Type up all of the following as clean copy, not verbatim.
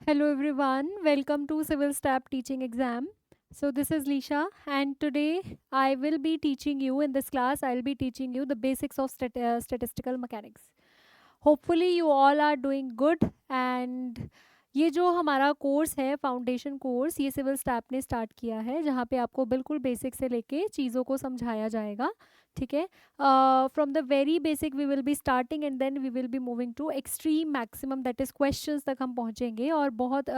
Hello everyone, welcome to Civil Staff Teaching Exam. So this is Lisha and today I will be teaching you in this class I will be teaching you the basics of statistical mechanics. Hopefully you all are doing good and ये जो हमारा course है foundation course ये civil staff ने start किया है जहाँ पे आपको बिल्कुल बेसिक से लेके चीज़ों को समझाया जाएगा. ठीक है. From the very basic we will be starting and then we will be moving to extreme maximum that is questions तक हम पहुँचेंगे और बहुत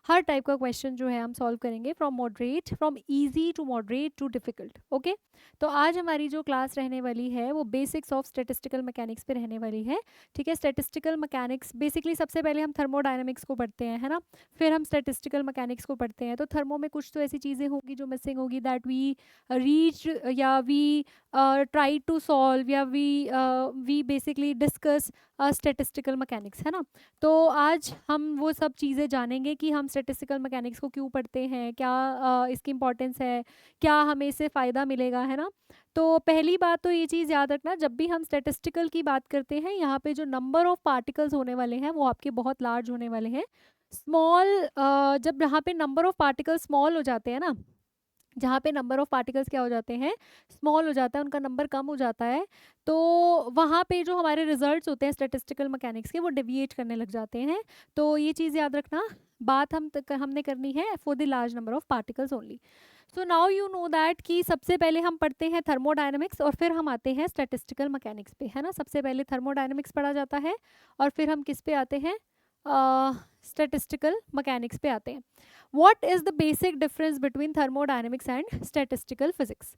हर टाइप का क्वेश्चन जो है हम सॉल्व करेंगे from easy to moderate to difficult. Okay. तो आज हमारी जो क्लास रहने वाली है वो बेसिक्स ऑफ स्टैटिस्टिकल मैकेनिक्स पे रहने वाली है. ठीक है. स्टैटिस्टिकल मैकेनिक्स बेसिकली सबसे पहले हम थर्मोडायनामिक्स को पढ़ते हैं, है ना. फिर हम स्टैटिस्टिकल मैकेनिक्स को पढ़ते हैं. तो थर्मो में कुछ तो ऐसी चीज़ें होंगी जो मिसिंग होगी दैट वी रीच या वी ट्राई टू सॉल्व या we basically discuss statistical mechanics, है ना. तो आज हम वो सब चीज़ें जानेंगे कि हम स्टैटिस्टिकल मैकेनिक्स को क्यों पढ़ते हैं, क्या इसकी इंपॉर्टेंस है, क्या हमें इससे फ़ायदा मिलेगा, है ना. तो पहली बात तो ये चीज़ याद रखना, जब भी हम स्टैटिस्टिकल की बात करते हैं यहाँ पे जो नंबर ऑफ पार्टिकल्स होने वाले हैं वो आपके बहुत लार्ज होने वाले हैं. स्मॉल जब यहाँ पे नंबर ऑफ पार्टिकल्स स्मॉल हो जाते हैं ना, जहाँ पे नंबर ऑफ पार्टिकल्स क्या हो जाते हैं, स्मॉल हो जाता है, उनका नंबर कम हो जाता है, तो वहाँ पे जो हमारे रिजल्ट्स होते हैं स्टैटिस्टिकल मैकेनिक्स के वो डेविएट करने लग जाते हैं. तो ये चीज़ याद रखना. बात हमने करनी है for the large number of particles only. So now you know that कि सबसे पहले हम पढ़ते हैं थर्मोडायनेमिक्स और फिर हम आते हैं स्टैटिस्टिकल मैकेनिक्स पे, है ना. सबसे पहले थर्मोडायनेमिक्स पढ़ा जाता है और फिर हम किस पे आते हैं, स्टैटिस्टिकल मैकेनिक्स पे आते हैं. What is the basic difference between thermodynamics and statistical physics.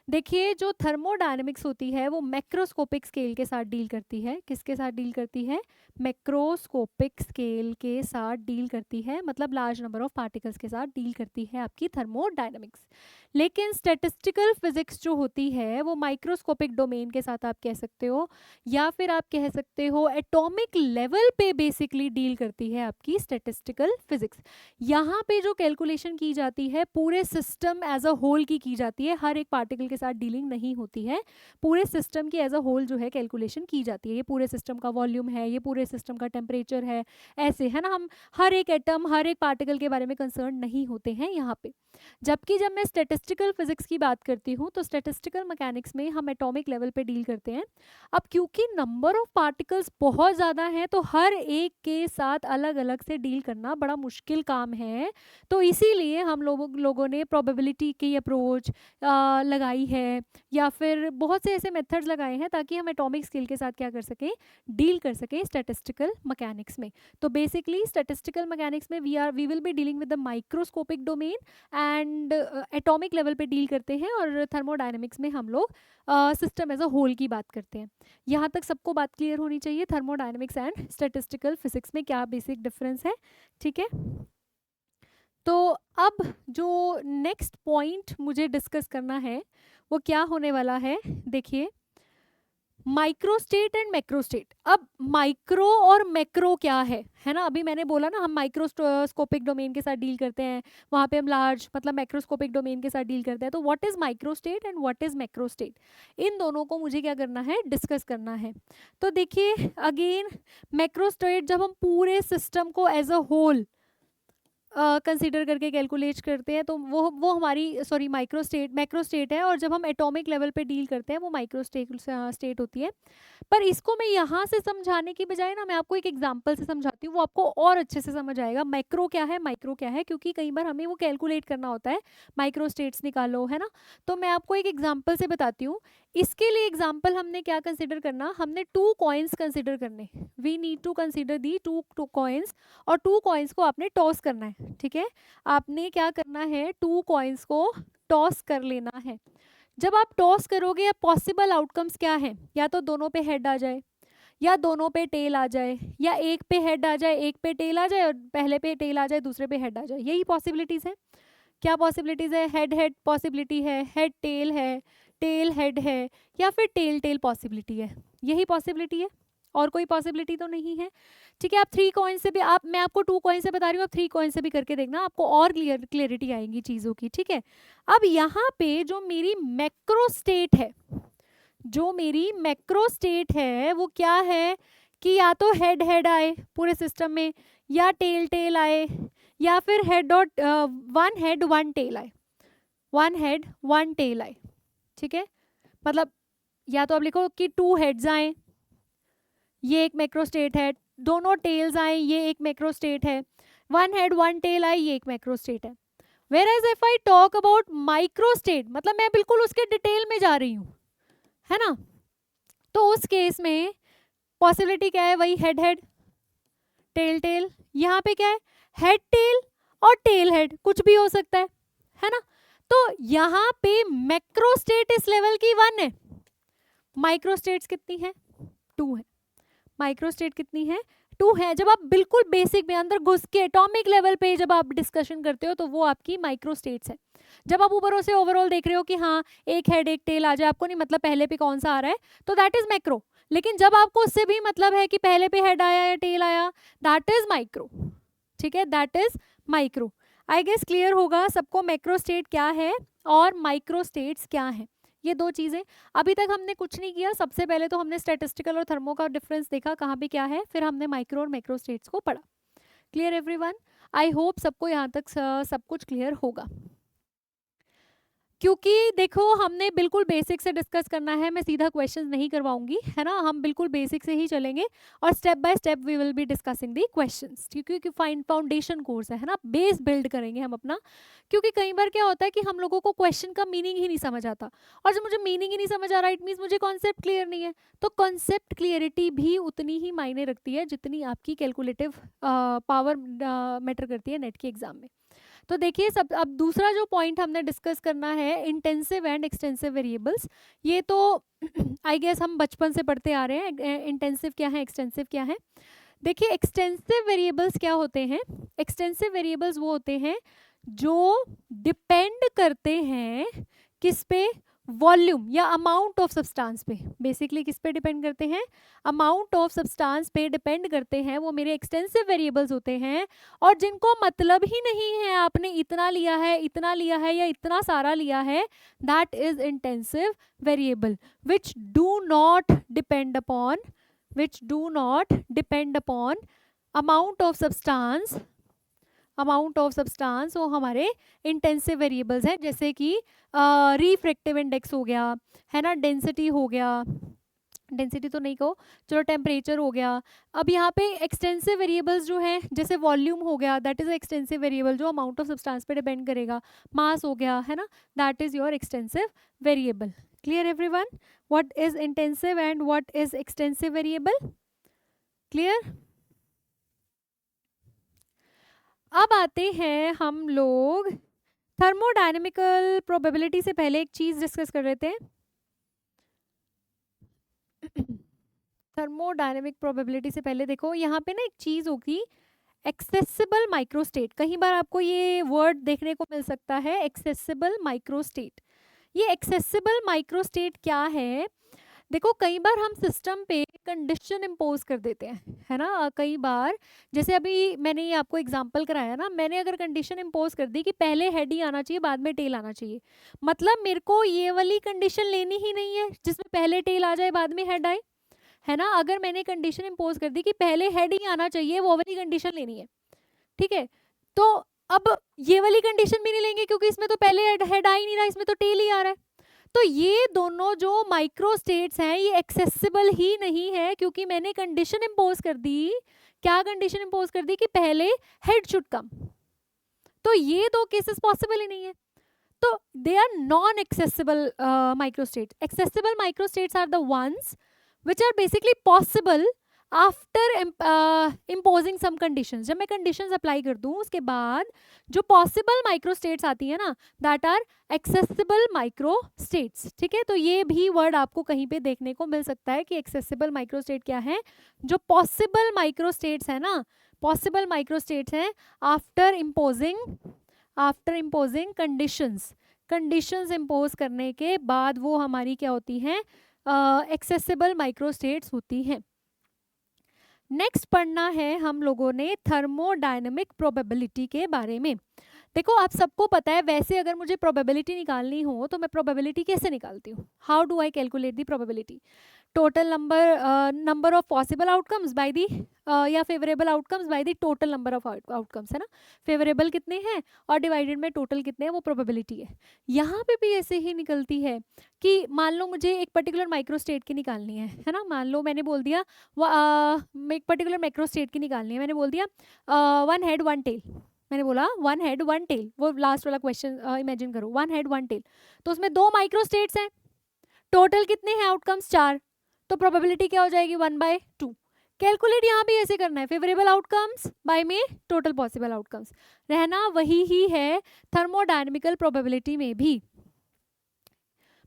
देखिए जो थर्मोडायनेमिक्स होती है वो मैक्रोस्कोपिक स्केल के साथ डील करती है. किसके साथ डील करती है, मैक्रोस्कोपिक स्केल के साथ डील करती है, मतलब लार्ज नंबर ऑफ पार्टिकल्स के साथ डील करती है आपकी थर्मोडायनेमिक्स. लेकिन स्टैटिस्टिकल फिजिक्स जो होती है वो माइक्रोस्कोपिक डोमेन के साथ आप कह सकते हो या फिर आप कह सकते हो एटॉमिक लेवल पे बेसिकली डील करती है आपकी स्टैटिस्टिकल फिजिक्स. यहाँ पे जो कैलकुलेशन की जाती है पूरे सिस्टम एज अ होल की जाती है, हर एक पार्टिकल के साथ डीलिंग नहीं होती है, पूरे सिस्टम की एज अ होल जो है कैलकुलेशन की जाती है. ये पूरे सिस्टम का वॉल्यूम है, ये पूरे सिस्टम का टेम्परेचर है, ऐसे, है ना. हम हर एक एटम हर एक पार्टिकल के बारे में कंसर्न नहीं होते हैं यहाँ पे. जबकि जब मैं स्टैटिस्टिकल फिजिक्स की बात करती हूँ तो स्टैटिस्टिकल मैकेनिक्स में हम एटॉमिक लेवल पे डील करते हैं. अब क्योंकि नंबर ऑफ पार्टिकल्स बहुत ज़्यादा हैं तो हर एक के साथ अलग अलग से डील करना बड़ा मुश्किल काम है. तो इसीलिए हम लोगों ने प्रोबेबिलिटी की अप्रोच लगाई है या फिर बहुत से ऐसे मेथड्स लगाए हैं ताकि हम एटॉमिक स्केल के साथ क्या कर सकें, डील कर सकें स्टैटिस्टिकल मैकेनिक्स में. तो बेसिकली स्टैटिस्टिकल मैकेनिक्स में we will be dealing with the microscopic domain and atomic level पे डील करते हैं और थर्मोडायनेमिक्स में हम लोग सिस्टम एज अ होल की बात करते हैं. यहाँ तक सबको बात क्लियर होनी चाहिए थर्मोडायनेमिक्स एंड स्टैटिस्टिकल फिजिक्स में क्या बेसिक डिफरेंस है. ठीक है. तो अब जो नेक्स्ट पॉइंट मुझे डिस्कस करना है वो क्या होने वाला है, देखिए माइक्रोस्टेट एंड मैक्रोस्टेट. अब माइक्रो और मैक्रो क्या है ना. अभी मैंने बोला ना हम माइक्रोस्कोपिक डोमेन के साथ डील करते हैं, वहाँ पे हम लार्ज मतलब मैक्रोस्कोपिक डोमेन के साथ डील करते हैं. तो what is microstate and what is macrostate, इन दोनों को मुझे क्या करना है, डिस्कस करना है. तो देखिए अगेन मैक्रोस्टेट जब हम पूरे सिस्टम को एज अ होल कंसीडर करके कैलकुलेट करते हैं तो वो हमारी सॉरी मैक्रोस्टेट है. और जब हम एटॉमिक लेवल पे डील करते हैं वो स्टेट होती है. पर इसको मैं यहाँ से समझाने की बजाय ना मैं आपको एक एग्जांपल से समझाती हूँ, वो आपको और अच्छे से समझ आएगा मैक्रो क्या है माइक्रो क्या है, क्योंकि कई बार हमें वो कैलकुलेट करना होता है, माइक्रो स्टेट्स निकालो, है ना. तो मैं आपको एक एग्जाम्पल से बताती हूँ. इसके लिए एग्जाम्पल हमने क्या कंसिडर करना, हमने 2 कॉइन्स कंसिडर करने. We need to consider the 2 coins और 2 कॉइन्स को आपने टॉस करना है. ठीक है. आपने क्या करना है, 2 कॉइन्स को टॉस कर लेना है. जब आप टॉस करोगे या पॉसिबल आउटकम्स क्या है, या तो दोनों पे हेड आ जाए या दोनों पे टेल आ जाए या एक पे हेड आ जाए एक पे टेल आ जाए और पहले पे टेल आ जाए दूसरे पे हेड आ जाए. यही पॉसिबिलिटीज है. क्या पॉसिबिलिटीज है, हेड हेड पॉसिबिलिटी है, हेड टेल है, टेल हेड है, या फिर टेल टेल पॉसिबिलिटी है. यही पॉसिबिलिटी है, और कोई पॉसिबिलिटी तो नहीं है. ठीक है. आप 3 कॉइन से भी मैं आपको 2 कॉइन से बता रही हूँ, आप 3 कॉइन से भी करके देखना, आपको और क्लियरिटी आएगी चीज़ों की. ठीक है. अब यहाँ पे जो मेरी मैक्रो स्टेट है, जो मेरी मैक्रो स्टेट है वो क्या है कि या तो हेड हेड आए पूरे सिस्टम में, या टेल टेल आए, या फिर हेड और वन हेड वन टेल आए, वन हेड वन टेल आए, ठीक है। मतलब या तो आप लिखो कि टू हेड्स आए, ये एक मैक्रो स्टेट है, दोनों टेल्स आए, ये एक मैक्रो स्टेट है, वन हेड वन टेल आए, ये एक मैक्रो स्टेट है। Whereas if I talk about micro state, मतलब मैं बिल्कुल उसके डिटेल में जा रही हूँ, है ना, तो उस केस में पॉसिबिलिटी क्या है, वही हेड हेड टेल टेल, यहाँ पे क्या है हेड टेल और टेल हेड, कुछ भी हो सकता है ना। तो यहाँ पे मैक्रो स्टेट इस लेवल की 1 है, माइक्रो स्टेट्स कितनी है 2 है, माइक्रो स्टेट कितनी है 2 है। जब आप बिल्कुल बेसिक में अंदर घुस के एटॉमिक लेवल पे जब आप डिस्कशन करते हो तो वो आपकी माइक्रो स्टेट्स है। जब आप ऊपर से ओवरऑल देख रहे हो कि हाँ एक हेड एक टेल आ जाए, आपको नहीं मतलब पहले पे कौन सा आ रहा है, तो दैट इज मैक्रो। लेकिन जब आपको उससे भी मतलब है कि पहले पे हेड आया या टेल आया, दैट इज माइक्रो, ठीक है, that is micro. I guess clear होगा सबको मैक्रो स्टेट क्या है और माइक्रो स्टेट्स क्या है, ये दो चीजें। अभी तक हमने कुछ नहीं किया, सबसे पहले तो हमने स्टैटिस्टिकल और थर्मो का डिफरेंस देखा कहाँ पे क्या है, फिर हमने माइक्रो और मैक्रो स्टेट्स को पढ़ा। Clear everyone? आई होप सबको यहाँ तक सब कुछ क्लियर होगा। क्योंकि देखो हमने बिल्कुल बेसिक से डिस्कस करना है, मैं सीधा क्वेश्चंस नहीं करवाऊंगी, है ना, हम बिल्कुल बेसिक से ही चलेंगे और step by step we will be discussing the questions, क्योंकि फाउंडेशन कोर्स है ना, बेस बिल्ड करेंगे हम अपना। क्योंकि कई बार क्या होता है कि हम लोगों को क्वेश्चन का मीनिंग ही नहीं समझ आता, और जब मुझे मीनिंग ही नहीं समझ आ रहा इट मीन्स मुझे कॉन्सेप्ट क्लियर नहीं है। तो कॉन्सेप्ट क्लियरिटी भी उतनी ही मायने रखती है जितनी आपकी कैलकुलेटिव पावर मैटर करती है नेट के एग्जाम में। तो देखिए सब, अब दूसरा जो पॉइंट हमने डिस्कस करना है इंटेंसिव एंड एक्सटेंसिव वेरिएबल्स। ये तो आई गेस हम बचपन से पढ़ते आ रहे हैं, इंटेंसिव क्या है एक्सटेंसिव क्या है। देखिए एक्सटेंसिव वेरिएबल्स क्या होते हैं, एक्सटेंसिव वेरिएबल्स वो होते हैं जो डिपेंड करते हैं किस पे, वॉल्यूम या अमाउंट ऑफ सब्सटेंस पे। बेसिकली किस पे डिपेंड करते हैं, अमाउंट ऑफ सब्सटेंस पे डिपेंड करते हैं, वो मेरे एक्सटेंसिव वेरिएबल्स होते हैं। और जिनको मतलब ही नहीं है आपने इतना लिया है इतना लिया है या इतना सारा लिया है, that is intensive variable which do not depend upon, which do not depend upon amount of substance, amount of substance वो हमारे इंटेंसिव वेरिएबल्स हैं। जैसे कि रिफ्रैक्टिव इंडेक्स हो गया, है ना, डेंसिटी हो गया, डेंसिटी तो नहीं कहो, चलो टेम्परेचर हो गया। अब यहाँ पे एक्सटेंसिव वेरिएबल्स जो हैं जैसे वॉल्यूम हो गया, दैट इज एक्सटेंसिव वेरिएबल जो अमाउंट ऑफ सब्सटेंस पे डिपेंड करेगा। मास हो गया, है ना, that is your extensive variable. Clear everyone, what is intensive and what is extensive variable? Clear? अब आते हैं हम लोग थर्मोडायनेमिकल प्रोबेबिलिटी से पहले एक चीज डिस्कस कर रहे थे। थर्मोडायनेमिक प्रोबेबिलिटी से पहले देखो यहाँ पे ना एक चीज होगी, एक्सेसिबल माइक्रोस्टेट। कई बार आपको ये वर्ड देखने को मिल सकता है, एक्सेसिबल माइक्रोस्टेट। ये एक्सेसिबल माइक्रोस्टेट क्या है? देखो कई बार हम सिस्टम पे कंडीशन इम्पोज कर देते हैं, है ना, कई बार जैसे अभी मैंने ये आपको एग्जांपल कराया ना, मैंने अगर कंडीशन इम्पोज कर दी कि पहले हेड ही आना चाहिए बाद में टेल आना चाहिए, मतलब मेरे को ये वाली कंडीशन लेनी ही नहीं है जिसमें पहले टेल आ जाए बाद में हेड आए, है ना। अगर मैंने कंडीशन इम्पोज कर दी कि पहले हेड ही आना चाहिए, वो वाली कंडीशन लेनी है, ठीक है। तो अब ये वाली कंडीशन भी नहीं लेंगे क्योंकि इसमें तो पहले हेड आ ही नहीं रहा, इसमें तो टेल ही आ रहा है। तो ये दोनों जो माइक्रो स्टेट्स हैं ये एक्सेसिबल ही नहीं है, क्योंकि मैंने कंडीशन इम्पोज कर दी। क्या कंडीशन इम्पोज कर दी? कि पहले हेड शुड कम। तो ये दो केसेस पॉसिबल ही नहीं है, तो they are non accessible micro states. Accessible micro states are the ones which are basically possible after imposing some conditions. जब मैं कंडीशंस अप्लाई कर दूं उसके बाद जो पॉसिबल माइक्रो स्टेट्स आती है ना, that are accessible micro states, ठीक है। तो ये भी वर्ड आपको कहीं पे देखने को मिल सकता है कि एक्सेसिबल माइक्रो स्टेट क्या है। जो पॉसिबल माइक्रो स्टेट्स है ना, पॉसिबल माइक्रो स्टेट्स हैं after imposing conditions, conditions impose करने के बाद वो हमारी क्या होती हैं, एक्सेसिबल माइक्रो स्टेट्स होती हैं। नेक्स्ट पढ़ना है हम लोगों ने थर्मोडायनेमिक प्रोबेबिलिटी के बारे में। देखो आप सबको पता है, वैसे अगर मुझे प्रोबेबिलिटी निकालनी हो तो मैं प्रोबेबिलिटी कैसे निकालती हूँ, how do I calculate the probability? Total number of possible outcomes by the या favourable outcomes by the total number of outcomes, है ना। फेवरेबल कितने हैं और डिवाइडेड में टोटल कितने हैं, वो प्रोबेबिलिटी है। यहाँ पे भी ऐसे ही निकलती है कि मान लो मुझे एक पर्टिकुलर माइक्रो स्टेट की निकालनी है ना। मान लो मैंने बोल दिया एक पर्टिकुलर माइक्रो स्टेट की निकालनी है, मैंने बोल दिया वन हेड वन टेल। मैंने बोला वन हेड वन टेल, वो लास्ट वाला क्वेश्चन इमेजिन करो, वन हेड वन टेल। तो उसमें 2 माइक्रो स्टेट्स हैं, टोटल कितने हैं आउटकम्स, 4। तो प्रोबेबिलिटी क्या हो जाएगी, 1/2। कैलकुलेट यहाँ भी ऐसे करना है, फेवरेबल आउटकम्स बाय में टोटल पॉसिबल आउटकम्स, रहना वही ही है थर्मोडायनेमिकल प्रोबेबिलिटी में भी।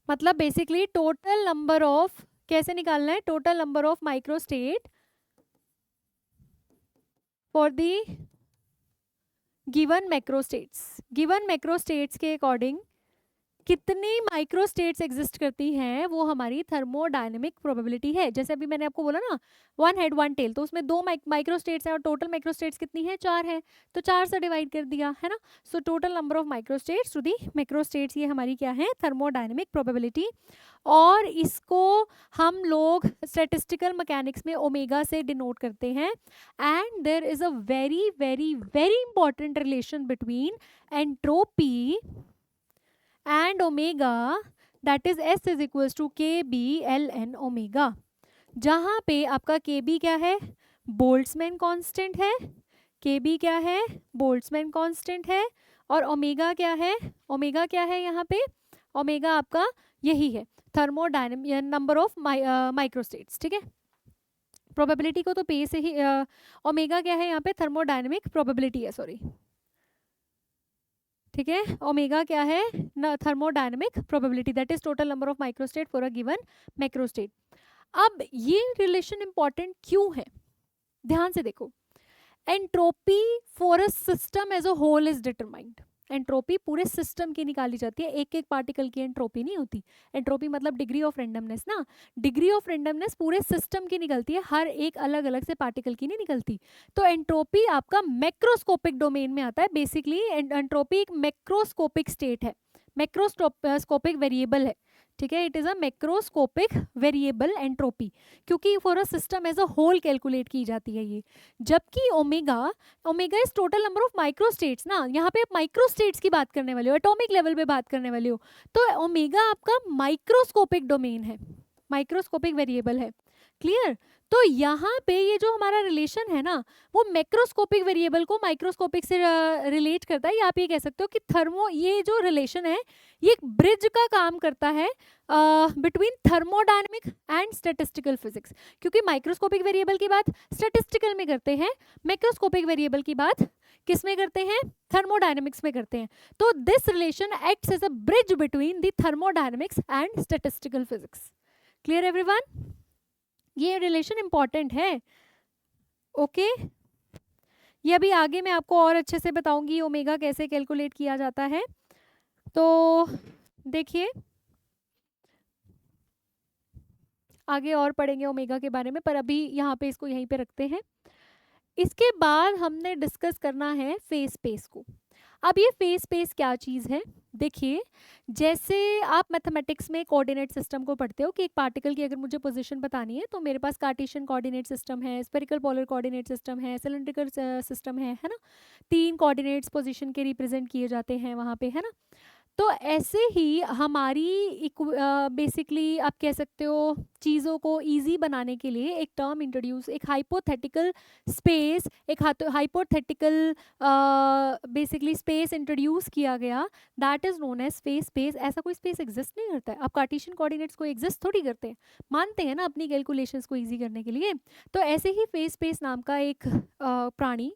मतलब बेसिकली टोटल नंबर ऑफ, कैसे निकालना है, total number of micro state for the given macro states. Given macro states के अकॉर्डिंग कितनी माइक्रो स्टेट्स एग्जिस्ट करती हैं, वो हमारी थर्मोडायनेमिक प्रोबेबिलिटी है। जैसे अभी मैंने आपको बोला ना वन हेड वन टेल, तो उसमें 2 माइक्रो स्टेट्स हैं और टोटल माइक्रो स्टेट्स कितनी है, 4 है, तो 4 से डिवाइड कर दिया, है ना। So total number of micro states to the macro states, ये हमारी क्या है, थर्मोडायनेमिक प्रोबेबिलिटी। और इसको हम लोग स्टैटिस्टिकल मैकेनिक्स में ओमेगा से डिनोट करते हैं। And there is a very very very important relation between entropy and omega, that is S is equals to KB ln omega, जहाँ पे आपका KB क्या है, बोल्ट्जमैन कांस्टेंट है, KB क्या है, बोल्ट्जमैन कांस्टेंट है, और ओमेगा क्या है, ओमेगा क्या है यहाँ पे, ओमेगा आपका यही है थर्मोडायनेमिक नंबर ऑफ माइक्रोस्टेट्स, ठीक है। प्रोबेबिलिटी को तो पे से ही ओमेगा क्या है यहाँ पे, थर्मोडायनेमिक प्रोबेबिलिटी है, सॉरी, ठीक है। ओमेगा क्या है, thermodynamic probability, that is total number of microstate for a given macrostate. अब ये रिलेशन इंपॉर्टेंट क्यों है, ध्यान से देखो। Entropy for a system as a whole is determined. Entropy पूरे सिस्टम की निकाली जाती है, एक एक पार्टिकल की एंट्रोपी नहीं होती। एंट्रोपी मतलब डिग्री ऑफ रेंडमनेस ना, डिग्री ऑफ रेंडमनेस पूरे सिस्टम की निकलती है, हर एक अलग अलग से पार्टिकल की नहीं निकलती। तो एंट्रोपी आपका मैक्रोस्कोपिक डोमेन में आता है। बेसिकली एंट्रोपी एक मैक्रोस्कोपिक स्टेट है, मैक्रोस्कोपिक वेरिएबल है, ठीक है। It is a macroscopic variable entropy, क्योंकि for a system as a whole calculate की जाती है ये। जबकि omega, omega is total number of microstates ना, यहाँ पे आप माइक्रोस्टेट्स की बात करने वाले हो, एटॉमिक लेवल पे बात करने वाले हो, तो ओमेगा आपका माइक्रोस्कोपिक डोमेन है, माइक्रोस्कोपिक वेरिएबल है, क्लियर। तो यहाँ पे ये जो हमारा रिलेशन है ना, वो मैक्रोस्कोपिक वेरिएबल को माइक्रोस्कोपिक से रिलेट करता है, या आप ये कह सकते हो कि ये जो रिलेशन है ये एक ब्रिज का काम करता है between thermodynamic and statistical physics. क्योंकि माइक्रोस्कोपिक वेरिएबल की बात स्टैटिस्टिकल में करते हैं, मैक्रोस्कोपिक वेरिएबल की बात किस में करते हैं, थर्मोडायनेमिक्स में करते हैं। तो this relation acts as a bridge between the thermodynamics and statistical physics. Clear everyone, ये रिलेशन इंपॉर्टेंट है, ओके। ये अभी आगे मैं आपको और अच्छे से बताऊंगी ओमेगा कैसे कैलकुलेट किया जाता है। तो देखिए आगे और पढ़ेंगे ओमेगा के बारे में, पर अभी यहाँ पे इसको यहीं पे रखते हैं। इसके बाद हमने डिस्कस करना है फेज स्पेस को। अब ये फेज स्पेस क्या चीज़ है, देखिए जैसे आप मैथमेटिक्स में कोऑर्डिनेट सिस्टम को पढ़ते हो कि एक पार्टिकल की अगर मुझे पोजीशन बतानी है तो मेरे पास कार्टेशियन कोऑर्डिनेट सिस्टम है, स्फेरिकल पोलर कोऑर्डिनेट सिस्टम है, सिलेंड्रिकल सिस्टम है ना। 3 कोऑर्डिनेट्स पोजीशन के रिप्रेजेंट किए जाते हैं वहाँ पे, है ना। तो ऐसे ही हमारी बेसिकली आप कह सकते हो चीज़ों को इजी बनाने के लिए एक टर्म इंट्रोड्यूस, एक हाइपोथेटिकल स्पेस, एक हाइपोथेटिकल बेसिकली स्पेस इंट्रोड्यूस किया गया, that is known as phase space. ऐसा कोई स्पेस एग्जिस्ट नहीं करता है, आप कार्टेशियन कोऑर्डिनेट्स को एग्जिस्ट थोड़ी करते हैं, मानते हैं ना अपनी कैलकुलेशंस को ईजी करने के लिए। तो ऐसे ही फेज स्पेस नाम का एक प्राणी,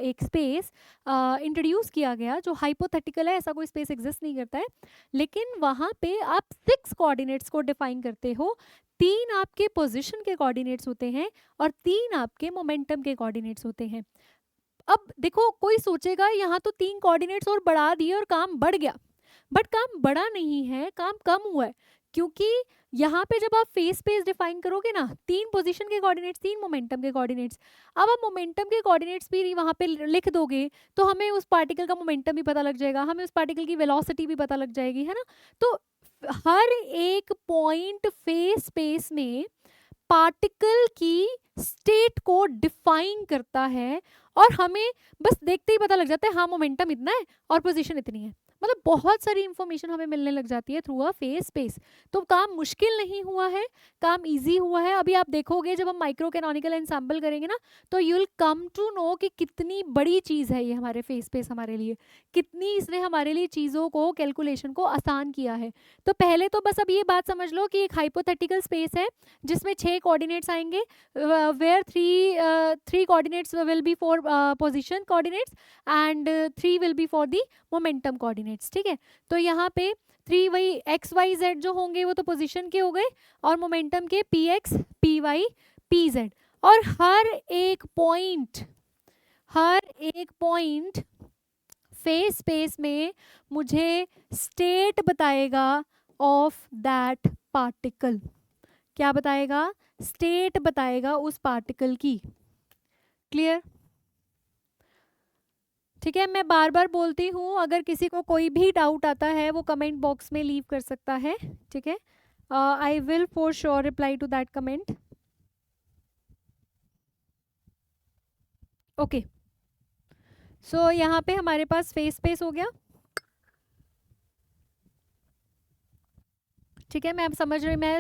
एक स्पेस इंट्रोड्यूस किया गया जो हाइपोथेटिकल है, ऐसा कोई स्पेस एग्जिस्ट नहीं करता है। लेकिन वहाँ पे आप 6 कोऑर्डिनेट्स को डिफाइन करते हो, 3 आपके पोजीशन के कोऑर्डिनेट्स होते हैं और 3 आपके मोमेंटम के कोऑर्डिनेट्स होते हैं। अब देखो कोई सोचेगा यहाँ तो 3 कोऑर्डिनेट्स और बढ़ा दिए और काम बढ़ गया, बट काम बढ़ा नहीं है, काम कम हुआ है। क्योंकि यहाँ पे जब आप फेज स्पेस डिफाइन करोगे ना, 3 पोजीशन के कोऑर्डिनेट्स, 3 मोमेंटम के कोऑर्डिनेट्स, अब आप मोमेंटम के कोऑर्डिनेट्स भी वहाँ पे लिख दोगे तो हमें उस पार्टिकल का मोमेंटम भी पता लग जाएगा, हमें उस पार्टिकल की वेलोसिटी भी पता लग जाएगी, है ना। तो हर एक पॉइंट फेज स्पेस में पार्टिकल की स्टेट को डिफाइन करता है, और हमें बस देखते ही पता लग जाता है हाँ मोमेंटम इतना है और पोजीशन इतनी है। मतलब बहुत सारी इंफॉर्मेशन हमें मिलने लग जाती है थ्रू अ फेज स्पेस। तो काम मुश्किल नहीं हुआ है, काम इजी हुआ है। अभी आप देखोगे जब हम माइक्रो कैनोनिकल एंसेम्बल करेंगे ना, तो you will come to know कि कितनी बड़ी चीज़ है ये हमारे फेज स्पेस हमारे लिए, कितनी इसने हमारे लिए चीज़ों को, कैलकुलेशन को आसान किया है। तो पहले तो बस अब ये बात समझ लो कि एक हाइपोथेटिकल स्पेस है जिसमें 6 कोऑर्डिनेट्स आएंगे, where three coordinates will be for position coordinates and 3 will be for the momentum coordinates। ठीक है, तो यहाँ पे 3 वही एक्स वाई जेड जो होंगे वो तो पोजीशन के हो गए, और मोमेंटम के P X P Y P Z. और हर एक पॉइंट फेज स्पेस में मुझे स्टेट बताएगा ऑफ दैट पार्टिकल। क्या बताएगा? स्टेट बताएगा उस पार्टिकल की। क्लियर? ठीक है, मैं बार बार बोलती हूँ, अगर किसी को कोई भी डाउट आता है वो कमेंट बॉक्स में लीव कर सकता है। ठीक है, I will for sure reply to that comment. Okay, so यहाँ पे हमारे पास फेस स्पेस हो गया। ठीक है, मैं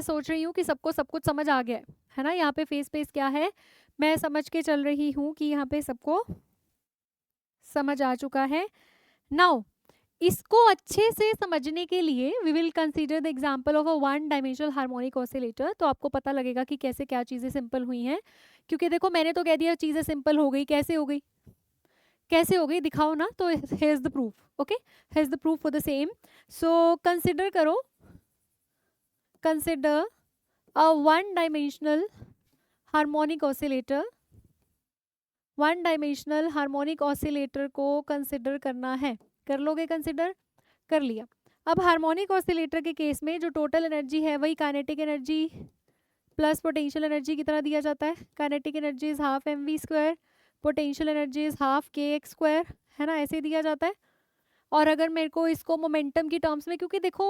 सोच रही हूँ कि सबको सब कुछ समझ आ गया है ना। यहाँ पे फेस स्पेस क्या है मैं समझ के चल रही हूँ कि यहाँ पे सबको समझ आ चुका है। नाउ इसको अच्छे से समझने के लिए we will consider the example of a one dimensional harmonic oscillator. तो आपको पता लगेगा कि कैसे क्या चीज़ें सिंपल हुई हैं, क्योंकि देखो मैंने तो कह दिया चीज़ें सिंपल हो गई। कैसे हो गई? कैसे हो गई दिखाओ ना। तो here is the proof. Okay, here is the proof for the same. So consider करो, consider a one dimensional harmonic oscillator. One dimensional harmonic oscillator को कंसिडर करना है। कर लोगे कंसिडर? कर लिया। अब हार्मोनिक ऑसिलेटर के केस में जो टोटल एनर्जी है वही kinetic energy plus potential energy की तरह दिया जाता है। Kinetic energy is half mv², potential energy is half kx², है ना, ऐसे दिया जाता है। और अगर मेरे को इसको मोमेंटम की टर्म्स में, क्योंकि देखो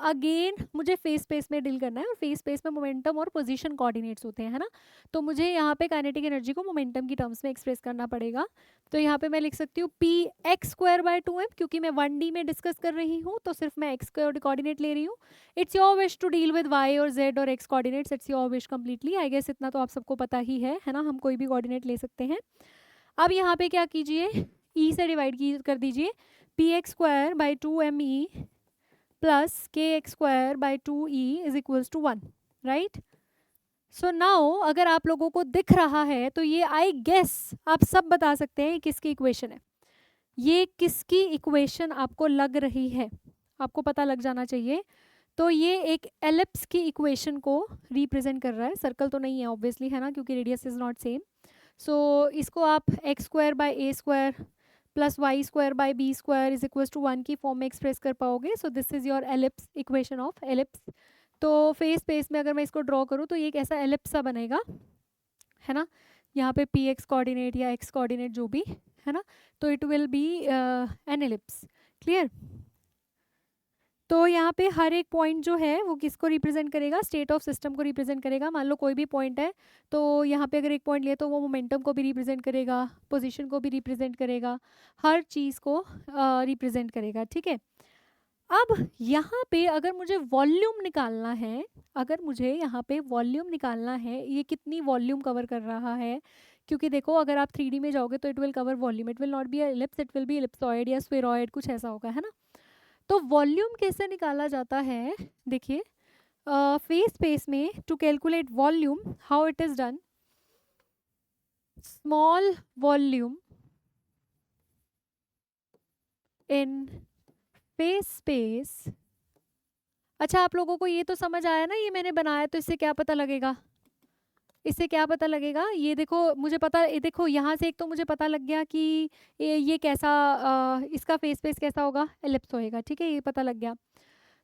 अगेन मुझे फेस स्पेस में डील करना है, और फेस स्पेस में मोमेंटम और पोजीशन कोऑर्डिनेट्स होते हैं, है ना। तो मुझे यहाँ पे काइनेटिक एनर्जी को मोमेंटम की टर्म्स में एक्सप्रेस करना पड़ेगा। तो यहाँ पे मैं लिख सकती हूँ px²/2m, क्योंकि मैं 1D में डिस्कस कर रही हूँ तो सिर्फ मैं x कोऑर्डिनेट ले रही हूँ। It's your wish to deal with y और z और x coordinates, it's your wish completely. I guess इतना तो आप सबको पता ही है ना, हम कोई भी कोऑर्डिनेट ले सकते हैं। अब यहाँ पे क्या कीजिए, e से डिवाइड कर दीजिए, px²/2me plus kx²/2e is equals to 1, right. So now अगर आप लोगों को दिख रहा है तो ये आई गेस आप सब बता सकते हैं किसकी इक्वेशन है। ये किसकी इक्वेशन आपको लग रही है, आपको पता लग जाना चाहिए। तो ये एक एलिप्स की इक्वेशन को रिप्रेजेंट कर रहा है। सर्कल तो नहीं है ऑब्वियसली, है ना, क्योंकि रेडियस इज नॉट सेम। सो इसको आप x² / a² plus y² / b² is equal to 1 की फॉर्म में एक्सप्रेस कर पाओगे। So this is your ellipse, equation of ellipse. तो फेस स्पेस में अगर मैं इसको ड्रॉ करूँ तो ये एक ऐसा एलिप्स सा बनेगा, है ना। यहाँ पे px कोऑर्डिनेट या x कोऑर्डिनेट जो भी है ना, तो it will be an ellipse. Clear? तो यहाँ पे हर एक पॉइंट जो है वो किसको रिप्रेजेंट करेगा? स्टेट ऑफ सिस्टम को रिप्रेजेंट करेगा। मान लो कोई भी पॉइंट है तो यहाँ पे अगर एक पॉइंट लिया तो वो मोमेंटम को भी रिप्रेजेंट करेगा, पोजीशन को भी रिप्रेजेंट करेगा, हर चीज़ को रिप्रेजेंट करेगा। ठीक है, अब यहाँ पे अगर मुझे वॉल्यूम निकालना है, अगर मुझे यहाँ पे वॉल्यूम निकालना है, ये कितनी वॉल्यूम कवर कर रहा है, क्योंकि देखो अगर आप 3D में जाओगे तो it will cover volume, it will not be ellipse, it will be ellipsoid या स्फेरॉइड, कुछ ऐसा होगा, है ना। तो वॉल्यूम कैसे निकाला जाता है? देखिए फेस स्पेस में to calculate volume, how it is done, small volume in phase space. अच्छा, आप लोगों को ये तो समझ आया ना, ये मैंने बनाया तो इससे क्या पता लगेगा, इससे क्या पता लगेगा? ये देखो मुझे पता, ये देखो यहाँ से एक तो मुझे पता लग गया कि ये कैसा इसका फेस स्पेस कैसा होगा, एलिप्स होएगा। ठीक है, ये पता लग गया।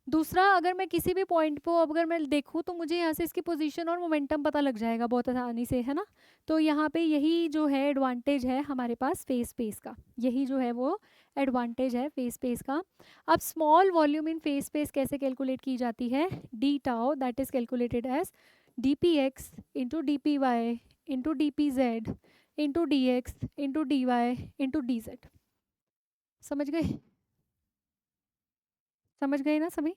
दूसरा, अगर मैं किसी भी पॉइंट को अगर मैं देखूँ तो मुझे यहाँ से इसकी पोजीशन और मोमेंटम पता लग जाएगा बहुत आसानी से, है ना। तो यहाँ पे यही जो है एडवांटेज है हमारे पास फेस स्पेस का, यही जो है वो एडवांटेज है फेस स्पेस का। अब small volume in phase space कैसे कैलकुलेट की जाती है? D tau, that is calculated as D P x into D P Y into D P Z into D X into D Y into D Z. समझ गए? समझ गए ना सभी?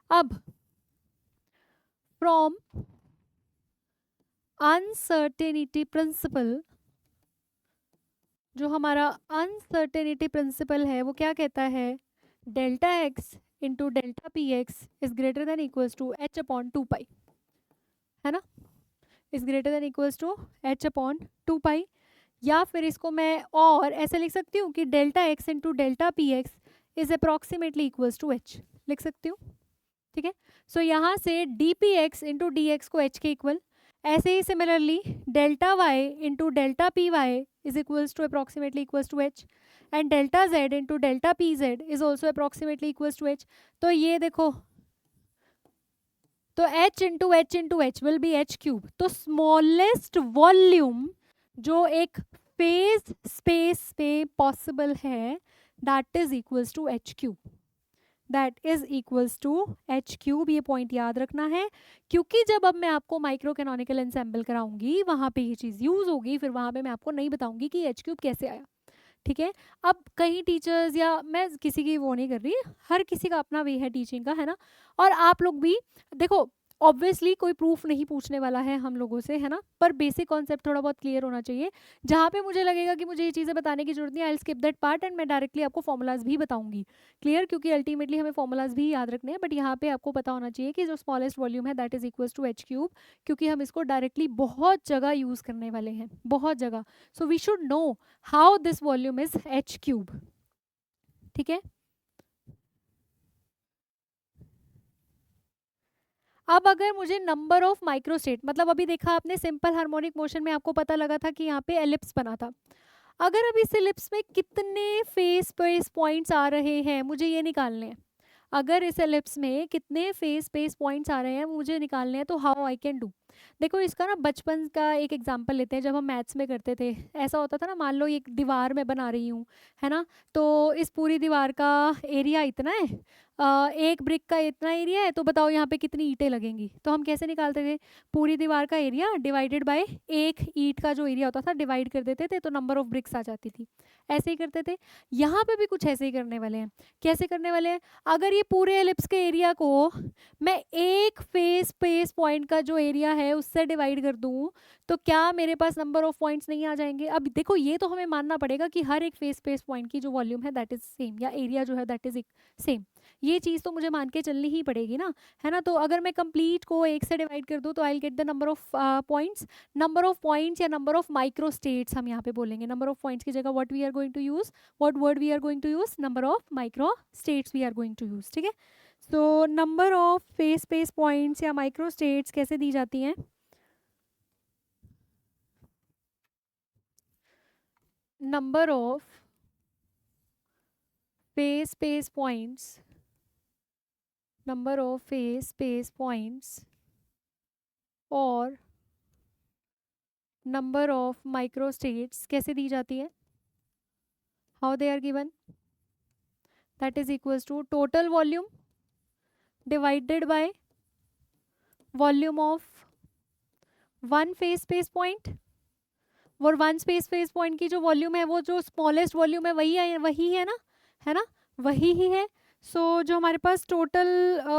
अब फ्रॉम अनसर्टेनिटी प्रिंसिपल, जो हमारा अनसर्टेनिटी प्रिंसिपल है वो क्या कहता है, delta x into delta P x is greater than equals to H upon 2 pi, है ना, is greater than equals to H upon 2 pi. या फिर इसको मैं और ऐसे लिख सकती हूँ कि delta x into delta P x is approximately equals to h, लिख सकती हूँ। ठीक है, सो यहाँ से d P x into D x को एच के इक्वल, ऐसे ही similarly delta y into delta p y is equals to approximately equals to h, and delta z into delta p z is also approximately equals to h. तो ये देखो, तो h into h will be H cube. तो smallest volume जो एक phase space में possible है that is equals to H cube, that is equals to H cube. ये पॉइंट याद रखना है, क्योंकि जब अब मैं आपको माइक्रो कैनोनिकल एंसेम्बल कराऊंगी वहां पे ये चीज़ यूज होगी, फिर वहां पे मैं आपको नहीं बताऊंगी कि एच क्यूब कैसे आया। ठीक है, अब कई टीचर्स, या मैं किसी की वो नहीं कर रही, हर किसी का अपना वे है टीचिंग का, है ना। और आप लोग भी देखो, ऑब्वियसली कोई प्रूफ नहीं पूछने वाला है हम लोगों से, है ना, पर बेसिक कॉन्सेप्ट थोड़ा बहुत क्लियर होना चाहिए। जहाँ पे मुझे लगेगा कि मुझे ये चीज़ें बताने की जरूरत नहीं, I will skip that part and मैं डायरेक्टली आपको फॉर्मूलाज भी बताऊंगी। क्लियर? क्योंकि अल्टीमेटली हमें फॉर्मूलाज भी याद रखने हैं, बट यहाँ पे आपको पता होना चाहिए कि जो स्मॉलेस्ट वॉल्यूम है that is equals to H cube, क्योंकि हम इसको डायरेक्टली बहुत जगह यूज़ करने वाले हैं, बहुत जगह। So we should know how this volume is H cube. ठीक है, अब अगर मुझे नंबर ऑफ माइक्रोस्टेट, मतलब अभी देखा आपने सिंपल हार्मोनिक मोशन में आपको पता लगा था कि यहाँ पे एलिप्स बना था। अगर अब इस एलिप्स में कितने फेस स्पेस पॉइंट्स आ रहे हैं मुझे ये निकालने हैं। अगर इस एलिप्स में कितने फेस स्पेस पॉइंट्स आ रहे हैं मुझे निकालने हैं, तो हाउ आई कैन डू। देखो इसका ना बचपन का एक एग्जांपल लेते हैं, जब हम मैथ्स में करते थे ऐसा होता था ना, मान लो एक दीवार मैं बना रही हूँ, है ना, तो इस पूरी दीवार का एरिया इतना है, एक ब्रिक का इतना एरिया है, तो बताओ यहाँ पे कितनी ईंटें लगेंगी। तो हम कैसे निकालते थे, पूरी दीवार का एरिया डिवाइडेड बाय एक ईंट का जो एरिया होता था डिवाइड कर देते थे, तो नंबर ऑफ ब्रिक्स आ जाती थी। ऐसे ही करते थे, यहाँ पे भी कुछ ऐसे ही करने वाले हैं। कैसे करने वाले हैं, अगर ये पूरे एलिप्स के एरिया को मैं एक फेस स्पेस पॉइंट का जो एरिया है उससे डिवाइड कर दूं, तो क्या मेरे पास नंबर ऑफ पॉइंट्स नहीं आ जाएंगे। अब देखो ये तो हमें मानना पड़ेगा कि हर एक फेस स्पेस पॉइंट की जो वॉल्यूम है दैट इज सेम, या एरिया जो है दैट इज सेम। ये चीज़ तो मुझे मान के चलनी ही पड़ेगी ना, है ना। तो अगर मैं कंप्लीट को एक से डिवाइड कर दूं तो I will get the number of points. Number of points या नंबर ऑफ माइक्रो स्टेट्स हम यहाँ पे बोलेंगे। नंबर ऑफ पॉइंट्स की जगह what we are going to use, what word we are going to use, number of micro states we are going to use. ठीक है, तो number of phase space points या माइक्रो स्टेट्स कैसे दी जाती हैं, number of phase space points, number of phase space points और number of micro states कैसे दी जाती है, how they are given, that is equals to total volume divided by volume of one phase space point. और one phase point की जो volume है वो जो स्मॉलेस्ट वॉल्यूम है वही है ना, है ना, वही ही है। सो जो हमारे पास टोटल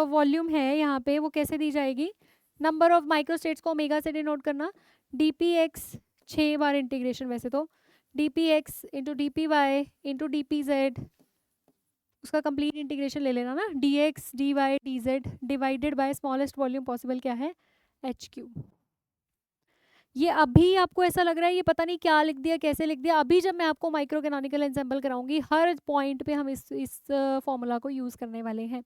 वॉल्यूम है यहाँ पे वो कैसे दी जाएगी, नंबर ऑफ माइक्रोस्टेट्स को ओमेगा से डिनोट करना, डी पी एक्स 6 बार इंटीग्रेशन, वैसे तो D P x into D P Y into D P Z, उसका कंप्लीट इंटीग्रेशन ले लेना ना, D X D Y D Z divided by smallest volume possible क्या है, एच क्यूब। ये अभी आपको ऐसा लग रहा है ये पता नहीं क्या लिख दिया, कैसे लिख दिया। अभी जब मैं आपको माइक्रो कैनोनिकल एंसेम्बल कराऊंगी हर पॉइंट पे हम इस फॉर्मूला को यूज़ करने वाले हैं।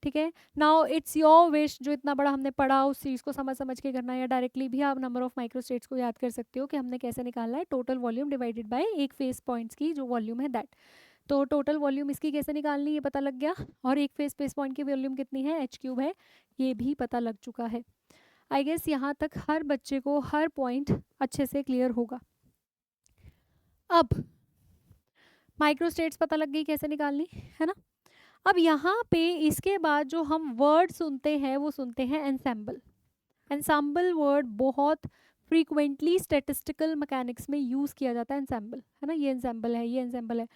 ठीक है, नाउ इट्स योर विश, जो इतना बड़ा हमने पढ़ा उस चीज़ को समझ समझ के करना है, या डायरेक्टली भी आप नंबर ऑफ माइक्रोस्टेट्स को याद कर सकते हो कि हमने कैसे निकालना है टोटल वॉल्यूम डिवाइडेड बाय एक फेस पॉइंट्स की जो वॉल्यूम है दैट। तो टोटल वॉल्यूम इसकी कैसे निकालनी ये पता लग गया, और एक फेस स्पेस पॉइंट की वॉल्यूम कितनी है, एच क्यूब है, ये भी पता लग चुका है। आई गेस यहाँ तक हर बच्चे को हर पॉइंट अच्छे से क्लियर होगा। अब माइक्रोस्टेट्स पता लग गई कैसे निकालनी, है ना। अब यहाँ पे इसके बाद जो हम वर्ड सुनते हैं वो सुनते हैं एंसेम्बल। एंसेम्बल वर्ड बहुत फ्रीक्वेंटली स्टैटिस्टिकल मैकेनिक्स में यूज़ किया जाता है, एंसेम्बल, है ना, ये एंसेम्बल है, ये एंसेम्बल है।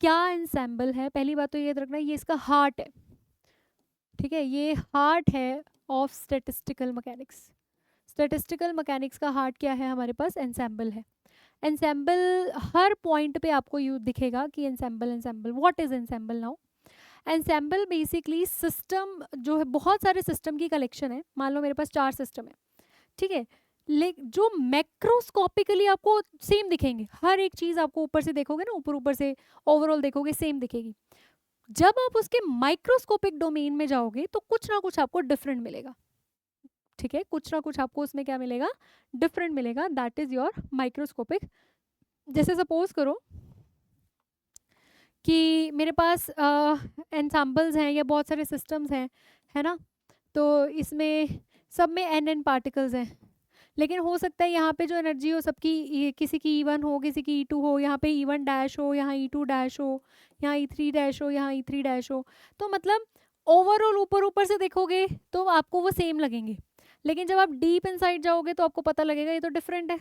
क्या एंसेम्बल है? पहली बात तो ये याद रखना, ये इसका हार्ट है, ठीक है, ये हार्ट है of statistical mechanics. Statistical mechanics का हार्ट क्या है हमारे पास? एंसेम्बल है। एंसेम्बल हर पॉइंट पे आपको यू दिखेगा कि ensemble, ensemble, what is ensemble now? Ensemble basically system जो है, बहुत सारे सिस्टम की कलेक्शन है। मान लो मेरे पास 4 सिस्टम है, ठीक है, जो मैक्रोस्कोपिकली आपको सेम दिखेंगे, हर एक चीज आपको ऊपर से देखोगे ना, ऊपर ऊपर से ओवरऑल देखोगे सेम दिखेगी। जब आप उसके माइक्रोस्कोपिक डोमेन में जाओगे तो कुछ ना कुछ आपको डिफरेंट मिलेगा, ठीक है, कुछ ना कुछ आपको उसमें क्या मिलेगा? डिफरेंट मिलेगा, दैट इज योर माइक्रोस्कोपिक। जैसे सपोज करो कि मेरे पास एंसाम्बल्स हैं या बहुत सारे सिस्टम्स हैं, है ना, तो इसमें सब में एन एन पार्टिकल्स हैं, लेकिन हो सकता है यहाँ पे जो एनर्जी हो सबकी, किसी की E1 हो, किसी की E2 हो, यहाँ पे E1 डैश हो, यहाँ E2 डैश हो, यहाँ E3 डैश हो, यहाँ E3 डैश हो, तो मतलब ओवरऑल ऊपर ऊपर से देखोगे तो आपको वो सेम लगेंगे, लेकिन जब आप डीप इनसाइड जाओगे तो आपको पता लगेगा ये तो डिफरेंट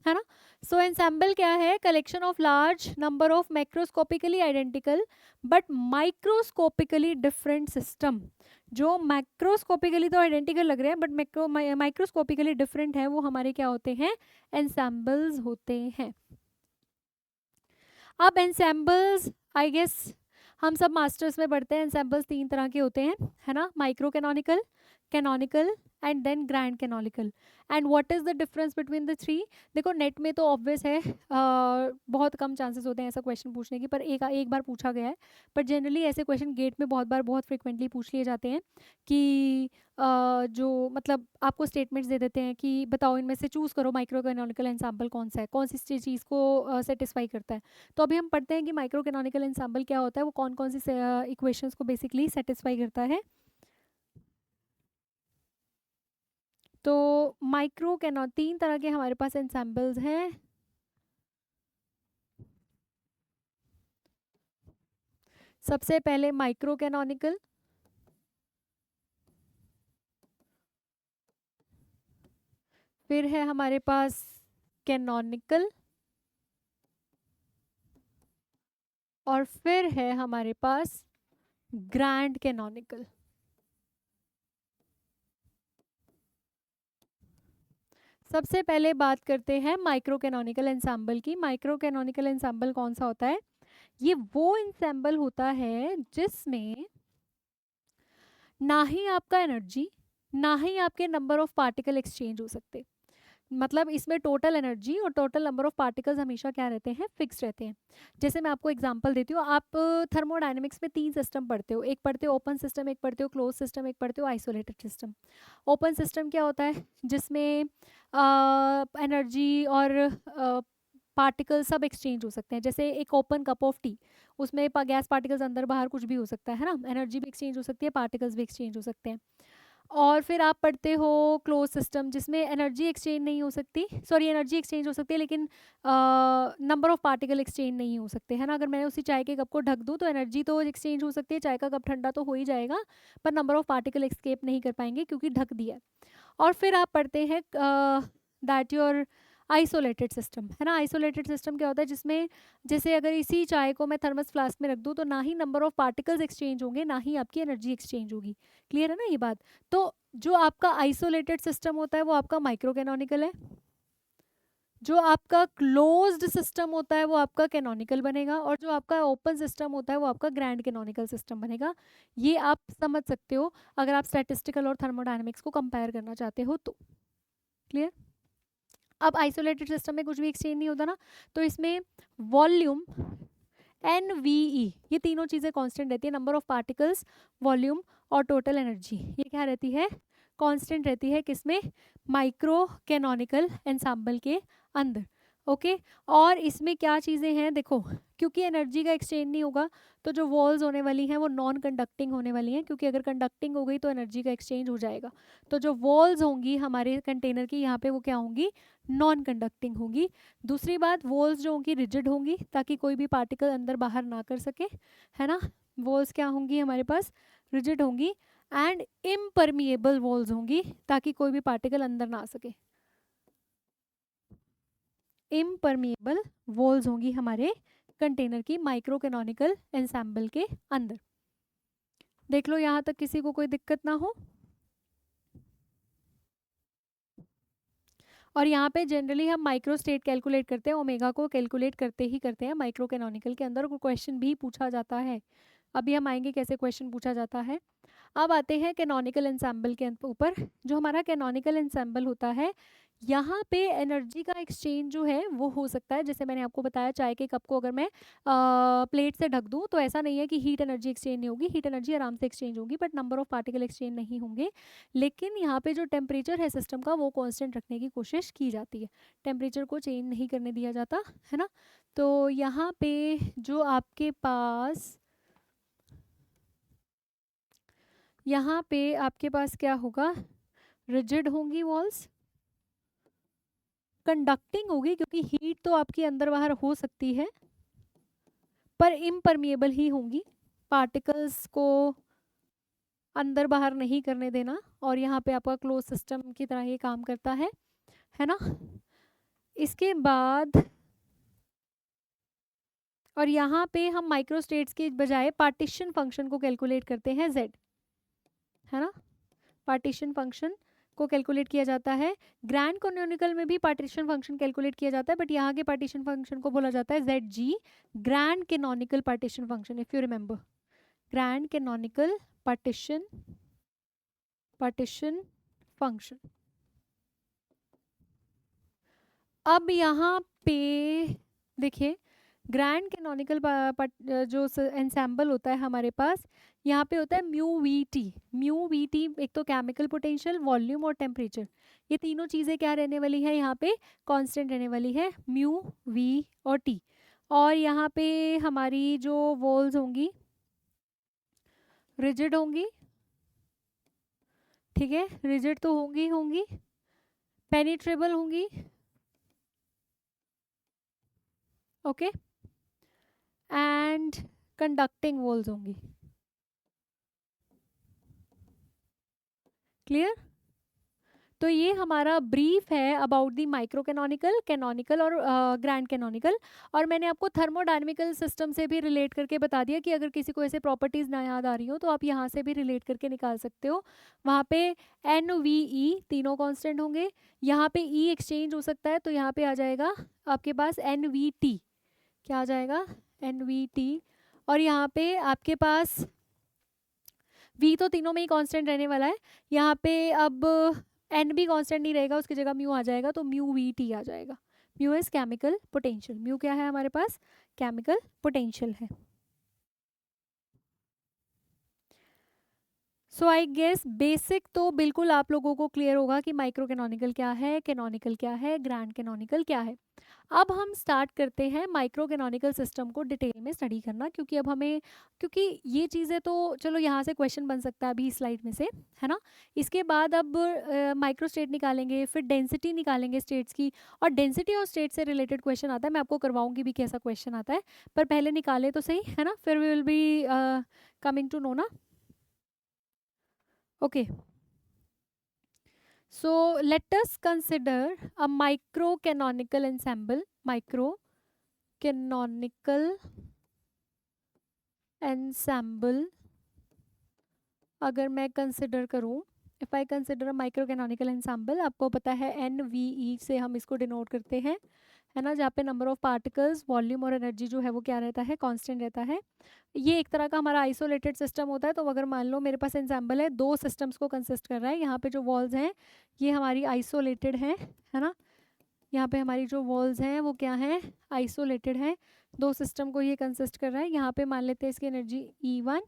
है ना। सो एंसेम्बल क्या है? Collection of large number of macroscopically identical but microscopically different system. जो मैक्रोस्कोपिकली तो आइडेंटिकल लग रहे हैं बट माइक्रोस्कोपिकली डिफरेंट है, वो हमारे क्या होते हैं? एंसेम्बल्स होते हैं। अब एंसेम्बल्स आई गेस हम सब मास्टर्स में पढ़ते हैं, एंसेम्बल्स 3 तरह के होते हैं, है ना, micro canonical, canonical and then grand canonical. And what is the difference between the three? देखो नेट में तो ऑब्वियस है, बहुत कम चांसेस होते हैं ऐसा क्वेश्चन पूछने की, पर एक बार पूछा गया है। पर जनरली ऐसे क्वेश्चन गेट में बहुत बार बहुत फ्रिक्वेंटली पूछ लिए जाते हैं कि जो मतलब आपको स्टेटमेंट्स दे देते हैं कि बताओ इनमें से चूज़ करो माइक्रो कैनोनिकल एंसेम्बल कौन सा है, कौन सी चीज़ को सेटिस्फाई करता है। तो अभी हम पढ़ते हैं कि माइक्रो कैनोनिकल एंसेम्बल क्या होता है, वो कौन कौन सी इक्वेशंस को बेसिकली सेटिस्फाई करता है। तो माइक्रो कैनो 3 तरह के हमारे पास एंसेम्बल्स हैं। सबसे पहले माइक्रो कैनोनिकल, फिर है हमारे पास कैनोनिकल, और फिर है हमारे पास ग्रैंड कैनोनिकल। सबसे पहले बात करते हैं माइक्रो कैनोनिकल एंसेम्बल की। माइक्रो कैनोनिकल एंसेम्बल कौन सा होता है? ये वो एंसेम्बल होता है जिसमें ना ही आपका एनर्जी, ना ही आपके नंबर ऑफ पार्टिकल एक्सचेंज हो सकते। मतलब इसमें टोटल एनर्जी और टोटल नंबर ऑफ पार्टिकल्स हमेशा क्या रहते हैं? फिक्स रहते हैं। जैसे मैं आपको एग्जांपल देती हूँ, आप थर्मोडायनेमिक्स में 3 सिस्टम पढ़ते हो, एक पढ़ते हो ओपन सिस्टम, एक पढ़ते हो क्लोज सिस्टम, एक पढ़ते हो आइसोलेटेड सिस्टम। ओपन सिस्टम क्या होता है? जिसमें एनर्जी और पार्टिकल सब एक्सचेंज हो सकते हैं। जैसे एक ओपन कप ऑफ टी, उसमें गैस पार्टिकल्स अंदर बाहर कुछ भी हो सकता है ना, एनर्जी भी एक्सचेंज हो सकती है, पार्टिकल्स भी एक्सचेंज हो सकते हैं। और फिर आप पढ़ते हो क्लोज सिस्टम, जिसमें एनर्जी एक्सचेंज नहीं हो सकती, सॉरी एनर्जी एक्सचेंज हो सकती है लेकिन नंबर ऑफ पार्टिकल एक्सचेंज नहीं हो सकते, है ना। अगर मैंने उसी चाय के कप को ढक दूँ तो एनर्जी तो एक्सचेंज हो सकती है, चाय का कप ठंडा तो हो ही जाएगा, पर नंबर ऑफ पार्टिकल एस्केप नहीं कर पाएंगे क्योंकि ढक दिया है। और फिर आप पढ़ते हैं दैट योर आइसोलेटेड सिस्टम, है ना। आइसोलेटेड सिस्टम क्या होता है? जिसमें जैसे अगर इसी चाय को मैं थर्मस फ्लास्क में रख दूँ तो ना ही नंबर ऑफ पार्टिकल्स एक्सचेंज होंगे, ना ही आपकी एनर्जी एक्सचेंज होगी। क्लियर है ना ये बात? तो जो आपका आइसोलेटेड सिस्टम होता है वो आपका माइक्रो कैनोनिकल है, जो आपका क्लोज्ड सिस्टम होता है वो आपका कैनोनिकल बनेगा, और जो आपका ओपन सिस्टम होता है वो आपका ग्रैंड कैनोनिकल सिस्टम बनेगा। ये आप समझ सकते हो अगर आप स्टैटिस्टिकल और थर्मोडायनेमिक्स को कंपेयर करना चाहते हो तो। क्लियर? अब आइसोलेटेड सिस्टम में कुछ भी एक्सचेंज नहीं होता ना, तो इसमें वॉल्यूम NVE, ये तीनों चीज़ें कांस्टेंट रहती है, नंबर ऑफ पार्टिकल्स, वॉल्यूम और टोटल एनर्जी, ये क्या रहती है? कांस्टेंट रहती है। किसमें? माइक्रो कैनोनिकल एंसेम्बल के अंदर। ओके, और इसमें क्या चीज़ें हैं देखो, क्योंकि एनर्जी का एक्सचेंज नहीं होगा तो जो वॉल्स होने वाली हैं वो नॉन कंडक्टिंग होने वाली हैं, क्योंकि अगर कंडक्टिंग हो गई तो एनर्जी का एक्सचेंज हो जाएगा। तो जो वॉल्स होंगी हमारे कंटेनर की, यहाँ पे वो क्या होंगी? नॉन कंडक्टिंग होंगी। दूसरी बात, वॉल्स जो होंगी रिजिड होंगी ताकि कोई भी पार्टिकल अंदर बाहर ना कर सके, है ना। वॉल्स क्या होंगी हमारे पास? रिजिड होंगी। एंड इम्परमिएबल वॉल्स होंगी ताकि कोई भी पार्टिकल अंदर ना आ सके। इम्परमिएबल वॉल्स होंगी हमारे कंटेनर की माइक्रो कैनोनिकल एंसेंबल के अंदर। देख लो यहाँ तक किसी को कोई दिक्कत ना हो। और यहाँ पे जनरली हम माइक्रो स्टेट कैलकुलेट करते हैं, ओमेगा को कैलकुलेट करते ही करते हैं माइक्रो कैनोनिकल के अंदर, को क्वेश्चन भी पूछा जाता है। अभी हम आएंगे कैसे क्वेश्चन पूछा जाता है। अब आते हैं कैनोनिकल एंसेंबल के ऊपर। जो हमारा कैनोनिकल एंसेंबल होता है, यहाँ पे एनर्जी का एक्सचेंज जो है वो हो सकता है, जैसे मैंने आपको बताया चाय के कप को अगर मैं प्लेट से ढक दूँ तो ऐसा नहीं है कि हीट एनर्जी एक्सचेंज नहीं होगी, हीट एनर्जी आराम से एक्सचेंज होगी, but number of particle exchange नहीं होंगे। लेकिन यहाँ पे जो टेम्परेचर है सिस्टम का वो कांस्टेंट रखने की कोशिश की जाती है, टेम्परेचर को चेंज नहीं करने दिया जाता है ना। तो यहाँ पे जो आपके पास क्या होगा, रिजिड होंगी वॉल्स, कंडक्टिंग होगी क्योंकि हीट तो आपकी अंदर बाहर हो सकती है पर इम्परमिएबल ही होंगी, पार्टिकल्स को अंदर बाहर नहीं करने देना। और यहाँ पे आपका क्लोज सिस्टम की तरह ये काम करता है ना। इसके बाद और यहाँ पे हम माइक्रोस्टेट्स के बजाय पार्टीशन फंक्शन को कैलकुलेट करते हैं z, है ना। पार्टीशन फंक्शन को कैलकुलेट किया जाता है। ग्रैंड कैनोनिकल में भी पार्टीशन फंक्शन कैलकुलेट किया जाता है, बट यहाँ के पार्टीशन फंक्शन को बोला जाता है ZG, grand canonical partition function, if you remember, grand canonical partition function. अब यहाँ पे देखिए ग्रैंड कैनोनिकल जो एंसेंबल होता है हमारे पास, यहाँ पे होता है mu V T. Mu V T एक तो केमिकल पोटेंशियल, वॉल्यूम और टेम्परेचर, ये तीनों चीज़ें क्या रहने वाली है यहाँ पे, कांस्टेंट रहने वाली है, म्यू वी और टी। और यहाँ पे हमारी जो वॉल्स होंगी रिजिड होंगी, ठीक है, रिजिड तो होंगी, पेनिट्रेबल होंगी, ओके, एंड कंडक्टिंग वॉल्स होंगी। क्लियर। तो ये हमारा ब्रीफ है about the micro canonical, canonical और ग्रैंड कैनोनिकल। और मैंने आपको थर्मोडायनेमिकल सिस्टम से भी रिलेट करके बता दिया कि अगर किसी को ऐसे प्रॉपर्टीज ना याद आ रही हो तो आप यहाँ से भी रिलेट करके निकाल सकते हो। वहाँ पे एन वी ई तीनों कांस्टेंट होंगे, यहाँ पे ई एक्सचेंज हो सकता है तो यहाँ पे आ जाएगा आपके पास एन वी टी, क्या आ जाएगा, एन वी टी। और यहाँ पे आपके पास वी तो तीनों में ही कांस्टेंट रहने वाला है, यहाँ पे अब एन भी कांस्टेंट नहीं रहेगा, उसकी जगह म्यू आ जाएगा, तो म्यू वी टी आ जाएगा। Mu is chemical potential, mu क्या है हमारे पास, केमिकल पोटेंशियल है। सो आई गेस बेसिक तो बिल्कुल आप लोगों को क्लियर होगा कि माइक्रो कैनोनिकल क्या है, कैनोनिकल क्या है, ग्रैंड कैनोनिकल क्या है। अब हम स्टार्ट करते हैं माइक्रो कैनोनिकल सिस्टम को डिटेल में स्टडी करना, क्योंकि अब हमें, क्योंकि ये चीज़ें तो चलो यहाँ से क्वेश्चन बन सकता है अभी स्लाइड में से, है ना। इसके बाद अब माइक्रो स्टेट निकालेंगे, फिर डेंसिटी निकालेंगे स्टेट्स की, और डेंसिटी और स्टेट से रिलेटेड क्वेश्चन आता है, मैं आपको करवाऊंगी भी कैसा क्वेश्चन आता है, पर पहले निकाले तो सही, है ना, फिर we will be coming to know ना। Okay, so let us consider a microcanonical ensemble. Microcanonical ensemble अगर मैं कंसिडर करूँ, if I consider a micro canonical ensemble, आपको पता है एन वी ई से हम इसको डिनोट करते हैं, है ना, जहाँ पे नंबर ऑफ पार्टिकल्स, वॉल्यूम और एनर्जी जो है वो क्या रहता है, कांस्टेंट रहता है। ये एक तरह का हमारा आइसोलेटेड सिस्टम होता है। तो अगर मान लो मेरे पास एंसेंबल है, दो सिस्टम्स को कंसिस्ट कर रहा है, यहाँ पे जो वॉल्स हैं ये हमारी आइसोलेटेड हैं, है ना, यहाँ पे हमारी जो वॉल्स हैं वो क्या हैं, आइसोलेटेड हैं, दो सिस्टम को ये कंसिस्ट कर रहा है। यहाँ पे मान लेते हैं इसकी एनर्जी E1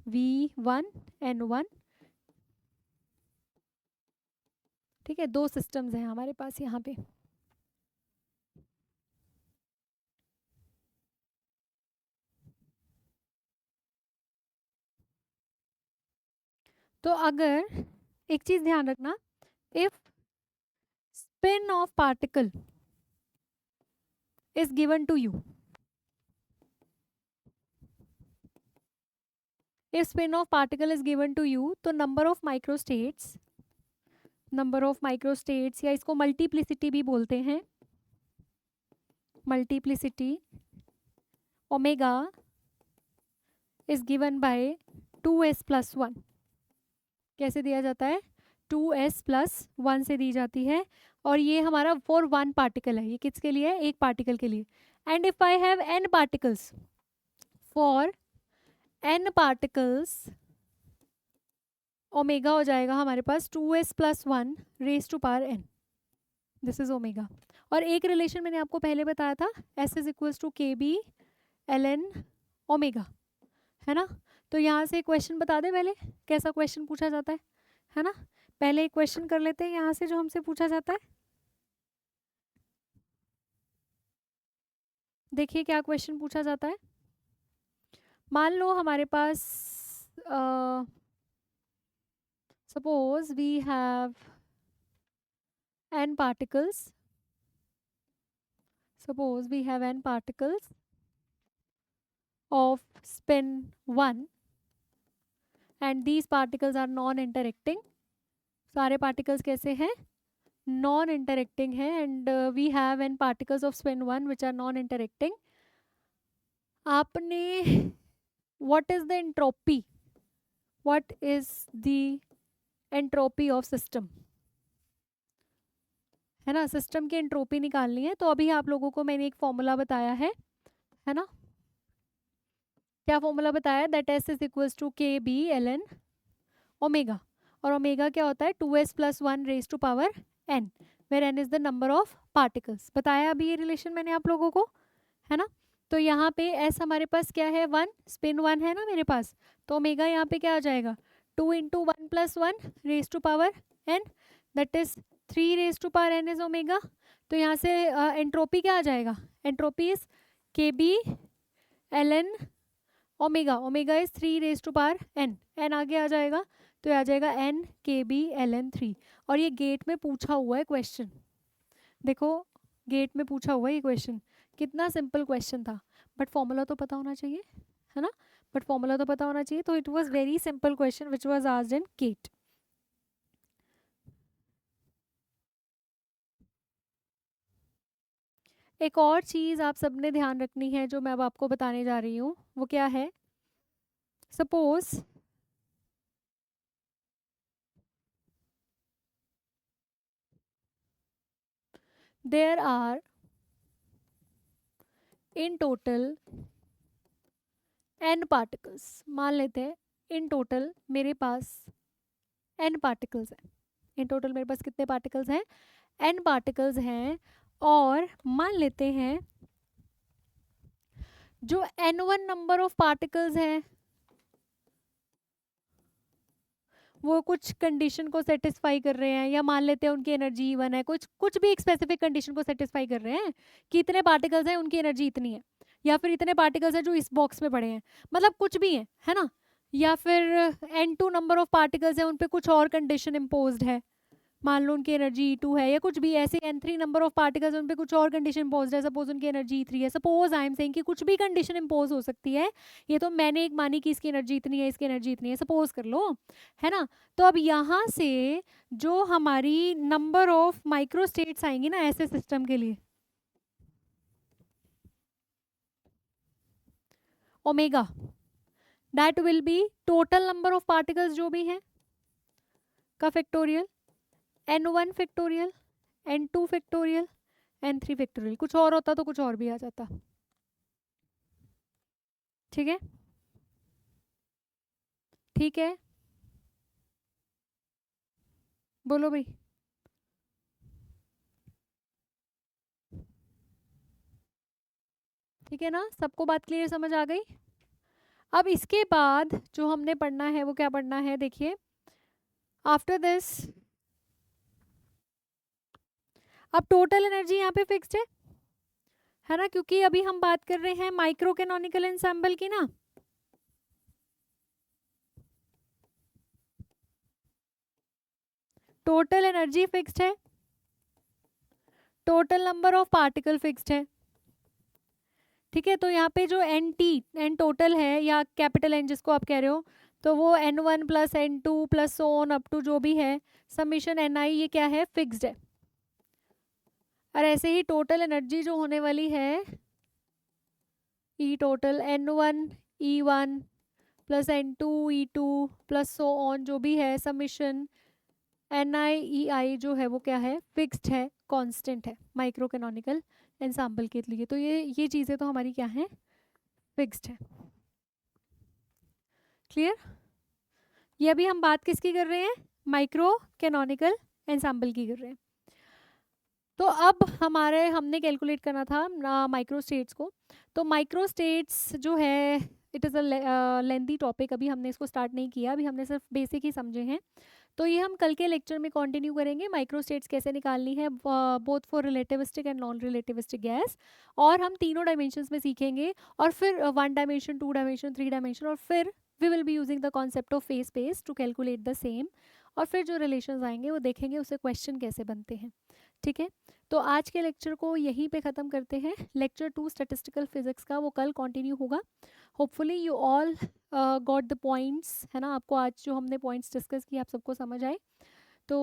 V1 N1, ठीक है, दो सिस्टम्स हैं हमारे पास यहाँ पे। तो अगर एक चीज ध्यान रखना, if spin of particle is given to you, if spin of particle is given to you, तो नंबर ऑफ माइक्रोस्टेट्स या इसको मल्टीप्लिसिटी भी बोलते हैं, multiplicity omega is given by 2s+1। कैसे दिया जाता है? 2s+1 से दी जाती है, और ये हमारा फॉर वन पार्टिकल है। ये किसके लिए है? एक पार्टिकल के लिए। And if I have n particles, for n particles omega हो जाएगा हमारे पास 2s+1 raise to power n। This is omega. और एक रिलेशन मैंने आपको पहले बताया था, s is equals to kb ln omega, है ना। तो यहाँ से क्वेश्चन बता दे पहले, कैसा क्वेश्चन पूछा जाता है ना। पहले एक क्वेश्चन कर लेते हैं यहाँ से जो हमसे पूछा जाता है। देखिए क्या क्वेश्चन पूछा जाता है। मान लो हमारे पास suppose we have n particles, suppose we have n particles of spin 1 and these particles are non-interacting। सारे particles कैसे हैं? Non-interacting है, and we have n particles of spin 1 which are non-interacting। आपने what is the entropy? What is the entropy of system? है ना, system की entropy निकालनी है। तो अभी आप लोगों को मैंने एक फॉर्मूला बताया है ना। क्या फॉर्मूला बताया? That S is equals to K B L N omega, और ओमेगा क्या होता है? 2s+1 raise to power n, where n is the number of particles. बताया अभी ये रिलेशन मैंने आप लोगों को, है ना। तो यहाँ पे s हमारे पास क्या है? 1, स्पिन 1 है ना मेरे पास, तो ओमेगा यहाँ पे क्या आ जाएगा? 2 × 1+1 raise to power n, that is 3 raise to power n is omega. तो यहाँ से एंट्रोपी क्या आ जाएगा? Entropy is K B L N omega, omega is 3 raise to power n, n आगे आ जाएगा, तो आ जाएगा n के बी एल एन 3। और ये गेट में पूछा हुआ है क्वेश्चन, देखो गेट में पूछा हुआ है ये क्वेश्चन। कितना सिंपल क्वेश्चन था, बट फॉर्मूला तो पता होना चाहिए, है ना। बट फॉर्मूला तो पता होना चाहिए, तो it was very simple question which was asked in GATE. एक और चीज़ आप सबने ध्यान रखनी है जो मैं अब आपको बताने जा रही हूँ, वो क्या है? Suppose there are in total n particles. मान लेते हैं इन टोटल मेरे पास n पार्टिकल्स हैं। इन टोटल मेरे पास कितने पार्टिकल्स हैं? n पार्टिकल्स हैं। और मान लेते हैं जो n1 नंबर ऑफ पार्टिकल्स हैं वो कुछ कंडीशन को सेटिस्फाई कर रहे हैं, या मान लेते हैं उनकी एनर्जी इवन है, कुछ भी एक स्पेसिफिक कंडीशन को सेटिस्फाई कर रहे हैं कि इतने पार्टिकल्स हैं उनकी एनर्जी इतनी है, या फिर इतने पार्टिकल्स हैं जो इस बॉक्स में पड़े हैं, मतलब कुछ भी है ना। या फिर n2 नंबर ऑफ पार्टिकल्स हैं, उन पे कुछ और कंडीशन इम्पोज्ड है, मान लो उनकी एनर्जी E2 है, या कुछ भी ऐसे n3 नंबर ऑफ पार्टिकल्स उन पे कुछ और कंडीशन इम्पोज है, सपोज उनकी एनर्जी E3 है। सपोज आई एम सेइंग कि कुछ भी कंडीशन इम्पोज हो सकती है, ये तो मैंने एक मानी कि इसकी एनर्जी इतनी है, इसकी एनर्जी इतनी है, सपोज कर लो, है ना। तो अब यहाँ से जो हमारी नंबर ऑफ माइक्रो स्टेट्स आएंगी ना ऐसे सिस्टम के लिए, omega, that will be total number of particles जो भी हैं का factorial, n1 factorial, n2 factorial, n3 factorial. कुछ और होता तो कुछ और भी आ जाता, ठीक है। ठीक है, बोलो भाई। ठीक है ना, सबको बात क्लियर समझ आ गई? अब इसके बाद जो हमने पढ़ना है वो क्या पढ़ना है? देखिए आफ्टर दिस, अब टोटल एनर्जी यहाँ पे फिक्स्ड है ना, क्योंकि अभी हम बात कर रहे हैं माइक्रो कैनोनिकल एंसेंबल की ना। टोटल एनर्जी फिक्स्ड है, total number of particle fixed है, ठीक है। तो यहाँ पे जो एन टी, एन टोटल है या कैपिटल एन जिसको आप कह रहे हो, तो वो N1 plus N2 plus so on up to जो भी है समीशन Ni, ये क्या है, फिक्स्ड है। और ऐसे ही टोटल एनर्जी जो होने वाली है E total N1 E1 plus N2 E2 plus so on जो भी है समीशन Ni Ei जो है वो क्या है, फिक्स्ड है, कांस्टेंट है माइक्रो कैनोनिकल एंसेंबल के लिए। तो ये चीज़ें तो हमारी क्या है, फिक्स्ड है। क्लियर? ये अभी हम बात किसकी कर रहे हैं, माइक्रो कैनोनिकल एंसेंबल की कर रहे हैं। तो अब हमने कैलकुलेट करना था माइक्रो स्टेट्स को। तो माइक्रो स्टेट्स जो है it is a lengthy topic, अभी हमने इसको स्टार्ट नहीं किया, अभी हमने सिर्फ बेसिक ही समझे हैं। तो ये हम कल के लेक्चर में कंटिन्यू करेंगे, माइक्रो स्टेट्स कैसे निकालनी है both for relativistic and non relativistic gas. और हम तीनों डायमेंशंस में सीखेंगे, और फिर 1 डायमेंशन, 2 डायमेंशन, 3 डायमेंशन, और फिर we will be using the concept of phase space to calculate the same. और फिर जो रिलेशंस आएंगे वो देखेंगे उससे क्वेश्चन कैसे बनते हैं। ठीक है, तो आज के लेक्चर को यहीं पे ख़त्म करते हैं। लेक्चर 2 स्टैटिस्टिकल फिजिक्स का वो कल कंटिन्यू होगा। Hopefully you all got the points, है ना, आपको आज जो हमने पॉइंट्स डिस्कस किए आप सबको समझ आए। तो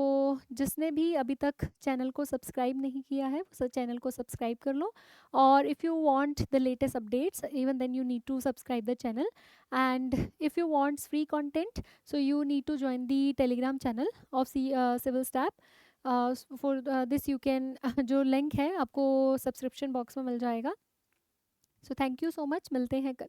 जिसने भी अभी तक चैनल को सब्सक्राइब नहीं किया है वो चैनल को सब्सक्राइब कर लो, और if you want the latest updates even then you need to subscribe the channel, and if you want free content so you need to join the Telegram channel of civil step. For this you can जो link है आपको subscription box में मिल जाएगा। So thank you so much, मिलते हैं कल।